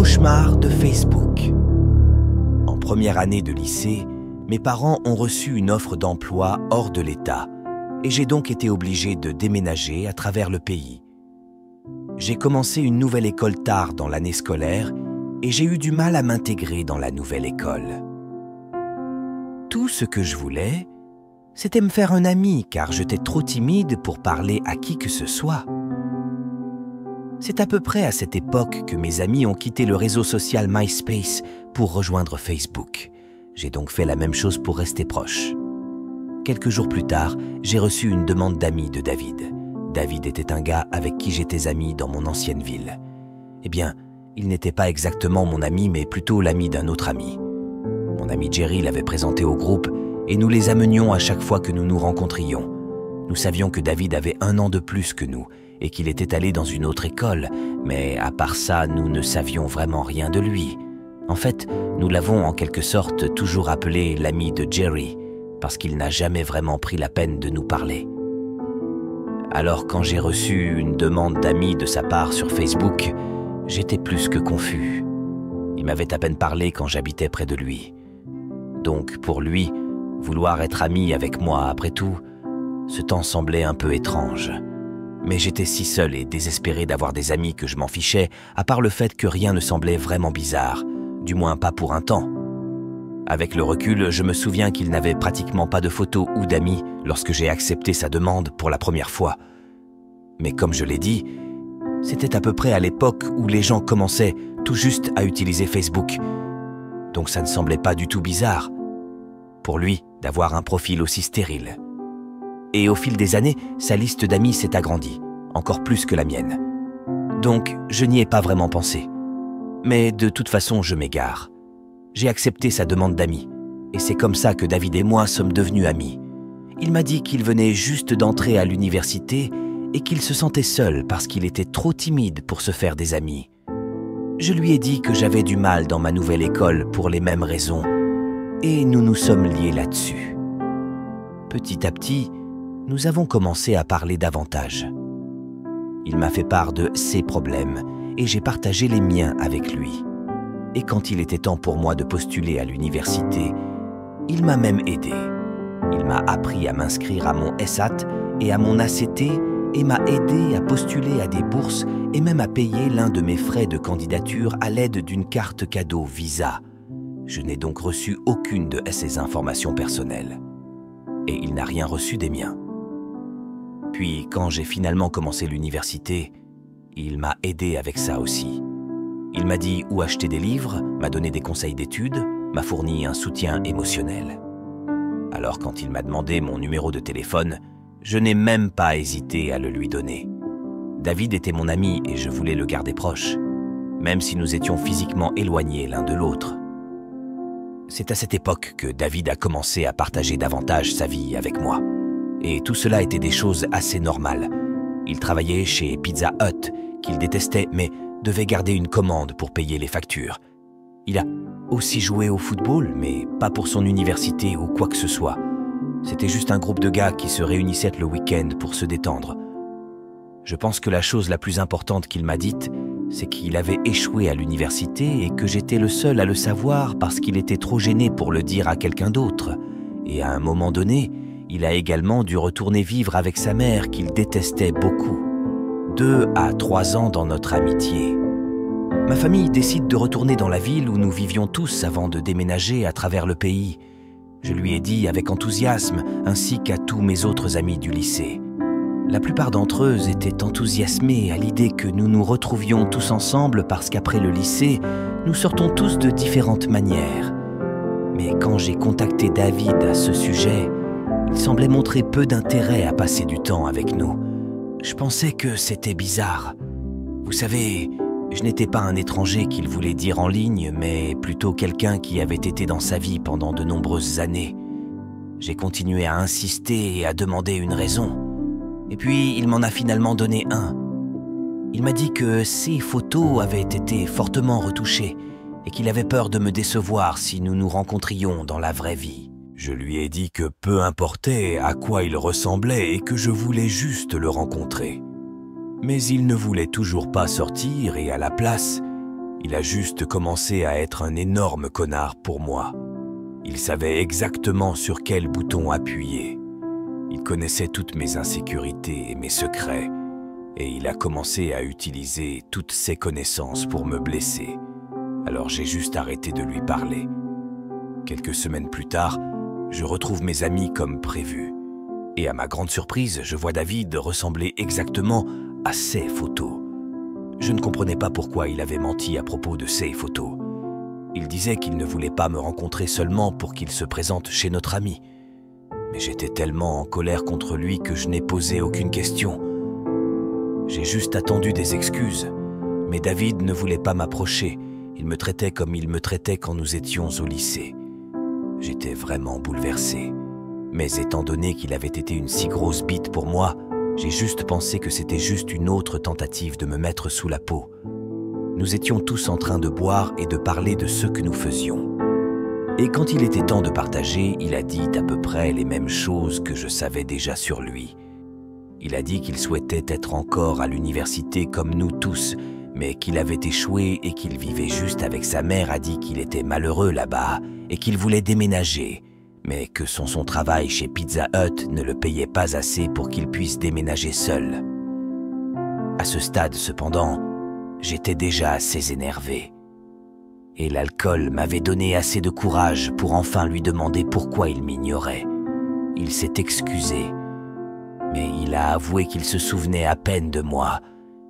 cauchemar de Facebook. En première année de lycée, mes parents ont reçu une offre d'emploi hors de l'État et j'ai donc été obligé de déménager à travers le pays. J'ai commencé une nouvelle école tard dans l'année scolaire et j'ai eu du mal à m'intégrer dans la nouvelle école. Tout ce que je voulais, c'était me faire un ami car j'étais trop timide pour parler à qui que ce soit. C'est à peu près à cette époque que mes amis ont quitté le réseau social MySpace pour rejoindre Facebook. J'ai donc fait la même chose pour rester proche. Quelques jours plus tard, j'ai reçu une demande d'amis de David. David était un gars avec qui j'étais ami dans mon ancienne ville. Eh bien, il n'était pas exactement mon ami, mais plutôt l'ami d'un autre ami. Mon ami Jerry l'avait présenté au groupe et nous les amenions à chaque fois que nous nous rencontrions. Nous savions que David avait 1 an de plus que nous et qu'il était allé dans une autre école, mais à part ça, nous ne savions vraiment rien de lui. En fait, nous l'avons en quelque sorte toujours appelé l'ami de Jerry, parce qu'il n'a jamais vraiment pris la peine de nous parler. Alors quand j'ai reçu une demande d'amis de sa part sur Facebook, j'étais plus que confus. Il m'avait à peine parlé quand j'habitais près de lui. Donc pour lui, vouloir être ami avec moi après tout, ce temps semblait un peu étrange. Mais j'étais si seul et désespéré d'avoir des amis que je m'en fichais, à part le fait que rien ne semblait vraiment bizarre, du moins pas pour un temps. Avec le recul, je me souviens qu'il n'avait pratiquement pas de photos ou d'amis lorsque j'ai accepté sa demande pour la première fois. Mais comme je l'ai dit, c'était à peu près à l'époque où les gens commençaient tout juste à utiliser Facebook. Donc ça ne semblait pas du tout bizarre pour lui d'avoir un profil aussi stérile. Et au fil des années, sa liste d'amis s'est agrandie, encore plus que la mienne. Donc, je n'y ai pas vraiment pensé. Mais de toute façon, je m'égare. J'ai accepté sa demande d'amis, et c'est comme ça que David et moi sommes devenus amis. Il m'a dit qu'il venait juste d'entrer à l'université et qu'il se sentait seul parce qu'il était trop timide pour se faire des amis. Je lui ai dit que j'avais du mal dans ma nouvelle école pour les mêmes raisons, et nous nous sommes liés là-dessus. Petit à petit, nous avons commencé à parler davantage. Il m'a fait part de ses problèmes et j'ai partagé les miens avec lui. Et quand il était temps pour moi de postuler à l'université, il m'a même aidé. Il m'a appris à m'inscrire à mon SAT et à mon ACT et m'a aidé à postuler à des bourses et même à payer l'un de mes frais de candidature à l'aide d'une carte cadeau Visa. Je n'ai donc reçu aucune de ces informations personnelles. Et il n'a rien reçu des miens. Puis, quand j'ai finalement commencé l'université, il m'a aidé avec ça aussi. Il m'a dit où acheter des livres, m'a donné des conseils d'études, m'a fourni un soutien émotionnel. Alors quand il m'a demandé mon numéro de téléphone, je n'ai même pas hésité à le lui donner. David était mon ami et je voulais le garder proche, même si nous étions physiquement éloignés l'un de l'autre. C'est à cette époque que David a commencé à partager davantage sa vie avec moi. Et tout cela était des choses assez normales. Il travaillait chez Pizza Hut, qu'il détestait, mais devait garder une commande pour payer les factures. Il a aussi joué au football, mais pas pour son université ou quoi que ce soit. C'était juste un groupe de gars qui se réunissaient le week-end pour se détendre. Je pense que la chose la plus importante qu'il m'a dite, c'est qu'il avait échoué à l'université et que j'étais le seul à le savoir parce qu'il était trop gêné pour le dire à quelqu'un d'autre. Et à un moment donné, il a également dû retourner vivre avec sa mère qu'il détestait beaucoup. 2 à 3 ans dans notre amitié. Ma famille décide de retourner dans la ville où nous vivions tous avant de déménager à travers le pays. Je lui ai dit avec enthousiasme, ainsi qu'à tous mes autres amis du lycée. La plupart d'entre eux étaient enthousiasmés à l'idée que nous nous retrouvions tous ensemble parce qu'après le lycée, nous sortons tous de différentes manières. Mais quand j'ai contacté David à ce sujet, il semblait montrer peu d'intérêt à passer du temps avec nous. Je pensais que c'était bizarre. Vous savez, je n'étais pas un étranger qu'il voulait dire en ligne, mais plutôt quelqu'un qui avait été dans sa vie pendant de nombreuses années. J'ai continué à insister et à demander une raison. Et puis, il m'en a finalement donné un. Il m'a dit que ses photos avaient été fortement retouchées et qu'il avait peur de me décevoir si nous nous rencontrions dans la vraie vie. Je lui ai dit que peu importait à quoi il ressemblait et que je voulais juste le rencontrer. Mais il ne voulait toujours pas sortir et à la place, Il a juste commencé à être un énorme connard pour moi. Il savait exactement sur quel bouton appuyer. Il connaissait toutes mes insécurités et mes secrets, et il a commencé à utiliser toutes ses connaissances pour me blesser. Alors j'ai juste arrêté de lui parler. Quelques semaines plus tard, je retrouve mes amis comme prévu. Et à ma grande surprise, je vois David ressembler exactement à ces photos. Je ne comprenais pas pourquoi il avait menti à propos de ces photos. Il disait qu'il ne voulait pas me rencontrer seulement pour qu'il se présente chez notre ami. Mais j'étais tellement en colère contre lui que je n'ai posé aucune question. J'ai juste attendu des excuses, mais David ne voulait pas m'approcher. Il me traitait comme il me traitait quand nous étions au lycée. J'étais vraiment bouleversé. Mais étant donné qu'il avait été une si grosse bite pour moi, j'ai juste pensé que c'était juste une autre tentative de me mettre sous la peau. Nous étions tous en train de boire et de parler de ce que nous faisions. Et quand il était temps de partager, il a dit à peu près les mêmes choses que je savais déjà sur lui. Il a dit qu'il souhaitait être encore à l'université comme nous tous, mais qu'il avait échoué et qu'il vivait juste avec sa mère, a dit qu'il était malheureux là-bas et qu'il voulait déménager, mais que son travail chez Pizza Hut ne le payait pas assez pour qu'il puisse déménager seul. À ce stade, cependant, j'étais déjà assez énervé. Et l'alcool m'avait donné assez de courage pour enfin lui demander pourquoi il m'ignorait. Il s'est excusé, mais il a avoué qu'il se souvenait à peine de moi,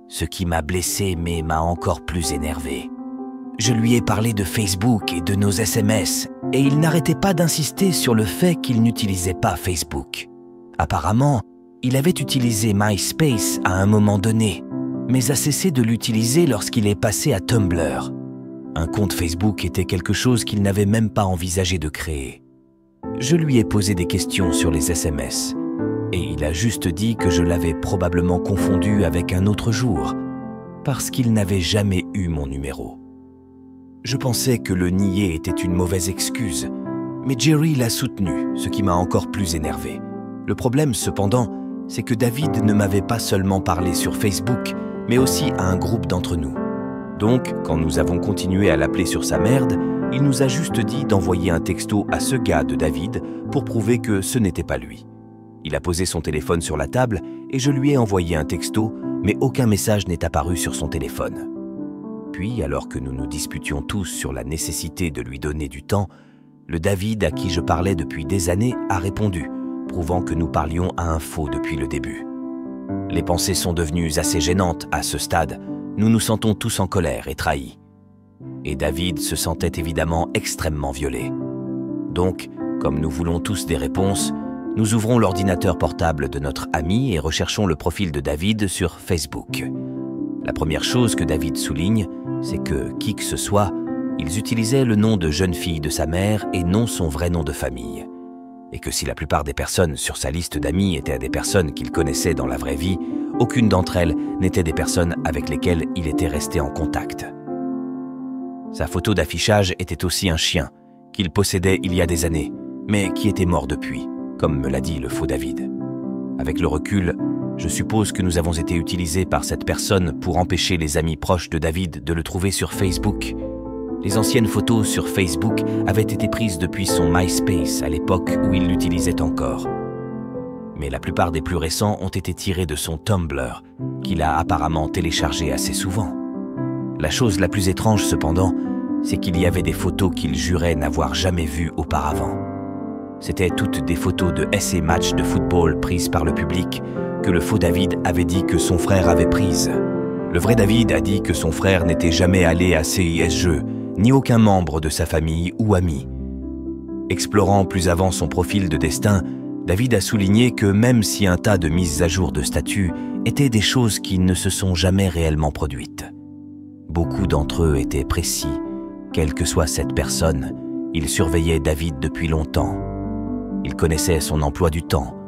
ce qui m'a blessé mais m'a encore plus énervé. Je lui ai parlé de Facebook et de nos SMS, et il n'arrêtait pas d'insister sur le fait qu'il n'utilisait pas Facebook. Apparemment, il avait utilisé MySpace à un moment donné, mais a cessé de l'utiliser lorsqu'il est passé à Tumblr. Un compte Facebook était quelque chose qu'il n'avait même pas envisagé de créer. Je lui ai posé des questions sur les SMS, et il a juste dit que je l'avais probablement confondu avec un autre jour, parce qu'il n'avait jamais eu mon numéro. Je pensais que le nier était une mauvaise excuse, mais Jerry l'a soutenu, ce qui m'a encore plus énervé. Le problème, cependant, c'est que David ne m'avait pas seulement parlé sur Facebook, mais aussi à un groupe d'entre nous. Donc, quand nous avons continué à l'appeler sur sa merde, il nous a juste dit d'envoyer un texto à ce gars de David pour prouver que ce n'était pas lui. Il a posé son téléphone sur la table et je lui ai envoyé un texto, mais aucun message n'est apparu sur son téléphone. Puis, alors que nous nous disputions tous sur la nécessité de lui donner du temps, le David à qui je parlais depuis des années a répondu, prouvant que nous parlions à un faux depuis le début. Les pensées sont devenues assez gênantes à ce stade. Nous nous sentons tous en colère et trahis. Et David se sentait évidemment extrêmement violé. Donc, comme nous voulons tous des réponses, nous ouvrons l'ordinateur portable de notre ami et recherchons le profil de David sur Facebook. La première chose que David souligne, c'est que, qui que ce soit, ils utilisaient le nom de jeune fille de sa mère et non son vrai nom de famille. Et que si la plupart des personnes sur sa liste d'amis étaient des personnes qu'il connaissait dans la vraie vie, aucune d'entre elles n'était des personnes avec lesquelles il était resté en contact. Sa photo d'affichage était aussi un chien, qu'il possédait il y a des années, mais qui était mort depuis, comme me l'a dit le faux David. Avec le recul, je suppose que nous avons été utilisés par cette personne pour empêcher les amis proches de David de le trouver sur Facebook. Les anciennes photos sur Facebook avaient été prises depuis son MySpace à l'époque où il l'utilisait encore. Mais la plupart des plus récents ont été tirés de son Tumblr, qu'il a apparemment téléchargé assez souvent. La chose la plus étrange cependant, c'est qu'il y avait des photos qu'il jurait n'avoir jamais vues auparavant. C'étaient toutes des photos de essais matchs de football prises par le public que le faux David avait dit que son frère avait prises. Le vrai David a dit que son frère n'était jamais allé à CIS-Jeux, ni aucun membre de sa famille ou ami. Explorant plus avant son profil de destin, David a souligné que même si un tas de mises à jour de statut étaient des choses qui ne se sont jamais réellement produites. Beaucoup d'entre eux étaient précis. Quelle que soit cette personne, ils surveillaient David depuis longtemps. Ils connaissaient son emploi du temps,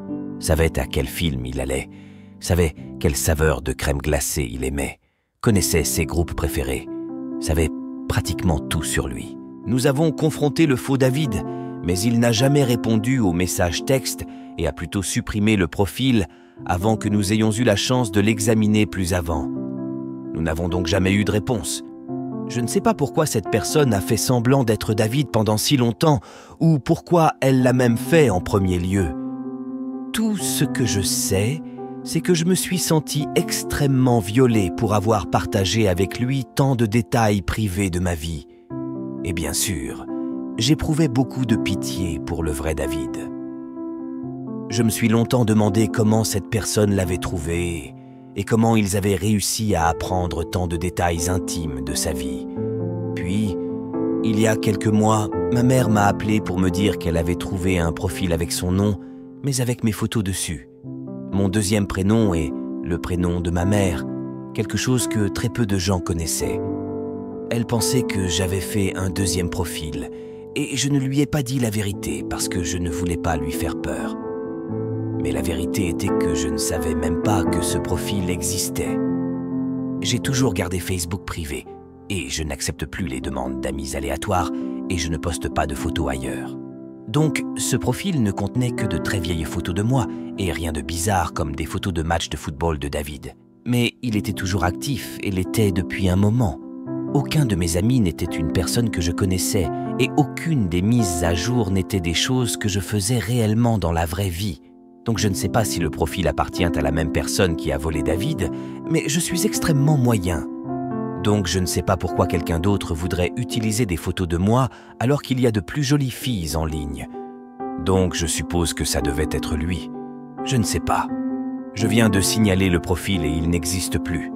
savaient à quel film il allait, savaient quelle saveur de crème glacée il aimait, connaissaient ses groupes préférés, savaient pratiquement tout sur lui. Nous avons confronté le faux David, mais il n'a jamais répondu aux messages textes et a plutôt supprimé le profil avant que nous ayons eu la chance de l'examiner plus avant. Nous n'avons donc jamais eu de réponse. Je ne sais pas pourquoi cette personne a fait semblant d'être David pendant si longtemps, ou pourquoi elle l'a même fait en premier lieu. Tout ce que je sais, c'est que je me suis senti extrêmement violé pour avoir partagé avec lui tant de détails privés de ma vie. Et bien sûr, j'éprouvais beaucoup de pitié pour le vrai David. Je me suis longtemps demandé comment cette personne l'avait trouvé et comment ils avaient réussi à apprendre tant de détails intimes de sa vie. Puis, il y a quelques mois, ma mère m'a appelé pour me dire qu'elle avait trouvé un profil avec son nom, mais avec mes photos dessus. Mon deuxième prénom est le prénom de ma mère, quelque chose que très peu de gens connaissaient. Elle pensait que j'avais fait un deuxième profil, et je ne lui ai pas dit la vérité parce que je ne voulais pas lui faire peur. Mais la vérité était que je ne savais même pas que ce profil existait. J'ai toujours gardé Facebook privé, et je n'accepte plus les demandes d'amis aléatoires, et je ne poste pas de photos ailleurs. Donc, ce profil ne contenait que de très vieilles photos de moi, et rien de bizarre comme des photos de matchs de football de David. Mais il était toujours actif, et l'était depuis un moment. Aucun de mes amis n'était une personne que je connaissais, et aucune des mises à jour n'était des choses que je faisais réellement dans la vraie vie. Donc je ne sais pas si le profil appartient à la même personne qui a volé David, mais je suis extrêmement moyen. Donc je ne sais pas pourquoi quelqu'un d'autre voudrait utiliser des photos de moi alors qu'il y a de plus jolies filles en ligne. Donc je suppose que ça devait être lui. Je ne sais pas. Je viens de signaler le profil et il n'existe plus.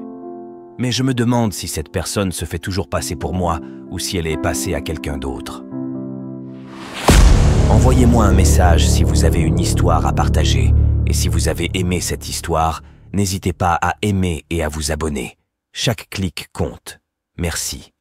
Mais je me demande si cette personne se fait toujours passer pour moi ou si elle est passée à quelqu'un d'autre. Envoyez-moi un message si vous avez une histoire à partager. Et si vous avez aimé cette histoire, n'hésitez pas à aimer et à vous abonner. Chaque clic compte. Merci.